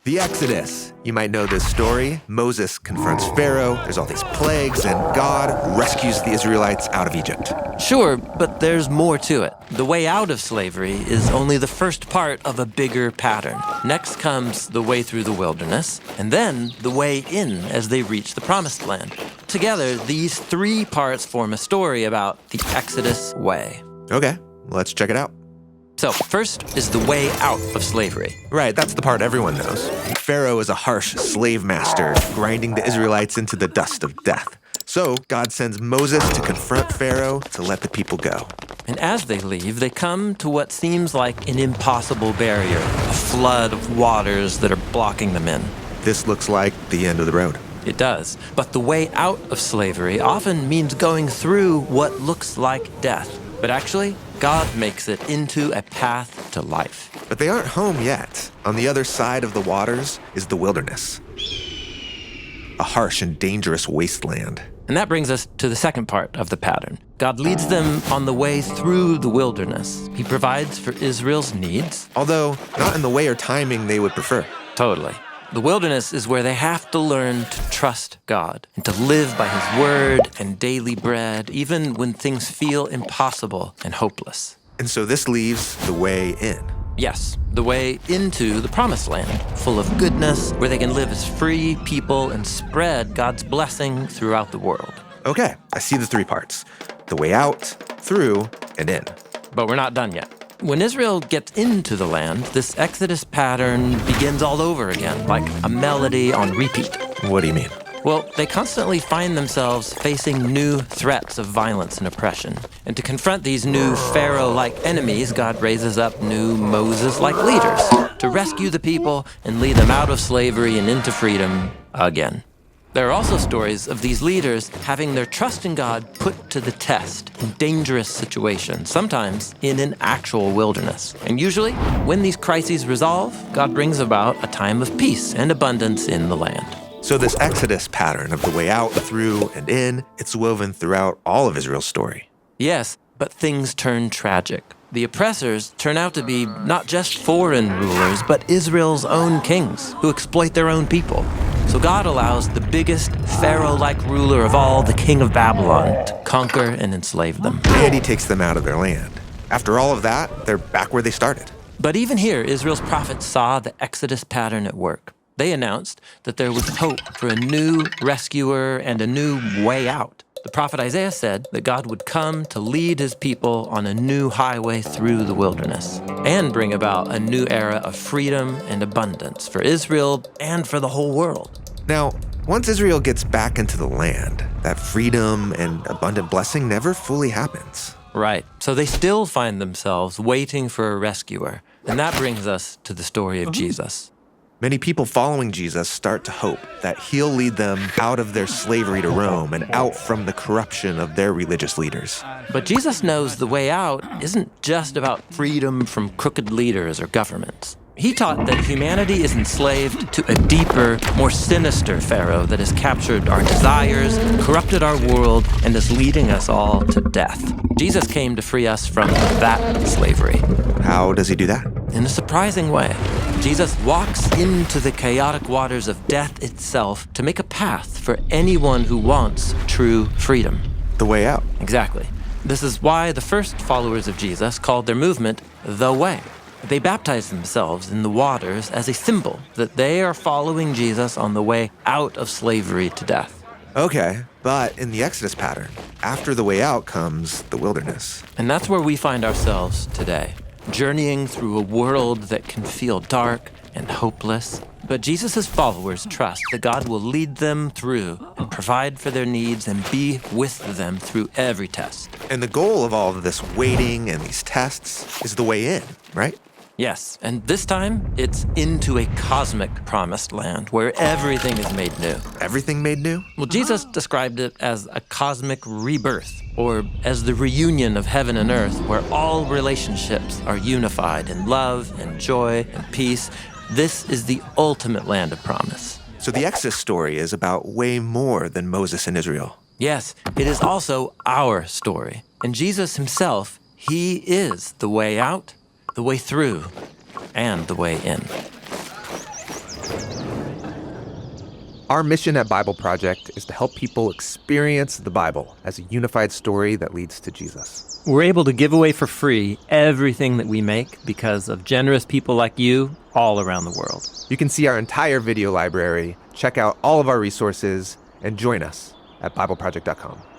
The Exodus. You might know this story. Moses confronts Pharaoh, there's all these plagues, and God rescues the Israelites out of Egypt. Sure, but there's more to it. The way out of slavery is only the first part of a bigger pattern. Next comes the way through the wilderness, and then the way in as they reach the promised land. Together, these three parts form a story about the Exodus way. Okay, let's check it out. So, first is the way out of slavery. Right, that's the part everyone knows. Pharaoh is a harsh slave master, grinding the Israelites into the dust of death. So God sends Moses to confront Pharaoh to let the people go. And as they leave, they come to what seems like an impossible barrier, a flood of waters that are blocking them in. This looks like the end of the road. It does. But the way out of slavery often means going through what looks like death. But actually, God makes it into a path to life. But they aren't home yet. On the other side of the waters is the wilderness, a harsh and dangerous wasteland. And that brings us to the second part of the pattern. God leads them on the way through the wilderness. He provides for Israel's needs. Although not in the way or timing they would prefer. Totally. The wilderness is where they have to learn to trust God and to live by His word and daily bread, even when things feel impossible and hopeless. And so this leaves the way in. Yes, the way into the promised land, full of goodness, where they can live as free people and spread God's blessing throughout the world. Okay, I see the three parts. The way out, through, and in. But we're not done yet. When Israel gets into the land, this Exodus pattern begins all over again, like a melody on repeat. What do you mean? Well, they constantly find themselves facing new threats of violence and oppression. And to confront these new Pharaoh-like enemies, God raises up new Moses-like leaders to rescue the people and lead them out of slavery and into freedom again. There are also stories of these leaders having their trust in God put to the test in dangerous situations, sometimes in an actual wilderness. And usually, when these crises resolve, God brings about a time of peace and abundance in the land. So this Exodus pattern of the way out, through, and in, it's woven throughout all of Israel's story. Yes, but things turn tragic. The oppressors turn out to be not just foreign rulers, but Israel's own kings who exploit their own people. So God allows the biggest Pharaoh-like ruler of all, the king of Babylon, to conquer and enslave them. And he takes them out of their land. After all of that, they're back where they started. But even here, Israel's prophets saw the Exodus pattern at work. They announced that there was hope for a new rescuer and a new way out. The prophet Isaiah said that God would come to lead his people on a new highway through the wilderness and bring about a new era of freedom and abundance for Israel and for the whole world. Now, once Israel gets back into the land, that freedom and abundant blessing never fully happens. Right. So they still find themselves waiting for a rescuer. And that brings us to the story of Jesus. Many people following Jesus start to hope that he'll lead them out of their slavery to Rome and out from the corruption of their religious leaders. But Jesus knows the way out isn't just about freedom from crooked leaders or governments. He taught that humanity is enslaved to a deeper, more sinister Pharaoh that has captured our desires, corrupted our world, and is leading us all to death. Jesus came to free us from that slavery. How does he do that? In a surprising way. Jesus walks into the chaotic waters of death itself to make a path for anyone who wants true freedom. The way out. Exactly. This is why the first followers of Jesus called their movement the Way. They baptized themselves in the waters as a symbol that they are following Jesus on the way out of slavery to death. Okay, but in the Exodus pattern, after the way out comes the wilderness. And that's where we find ourselves today, journeying through a world that can feel dark and hopeless. But Jesus' followers trust that God will lead them through and provide for their needs and be with them through every test. And the goal of all of this waiting and these tests is the way in, right? Yes, and this time it's into a cosmic promised land where everything is made new. Everything made new? Well, Jesus described it as a cosmic rebirth, or as the reunion of heaven and earth where all relationships are unified in love and joy and peace. This is the ultimate land of promise. So the Exodus story is about way more than Moses and Israel. Yes, it is also our story. And Jesus himself, he is the way out, the way through, and the way in. Our mission at Bible Project is to help people experience the Bible as a unified story that leads to Jesus. We're able to give away for free everything that we make because of generous people like you all around the world. You can see our entire video library, check out all of our resources, and join us at BibleProject.com.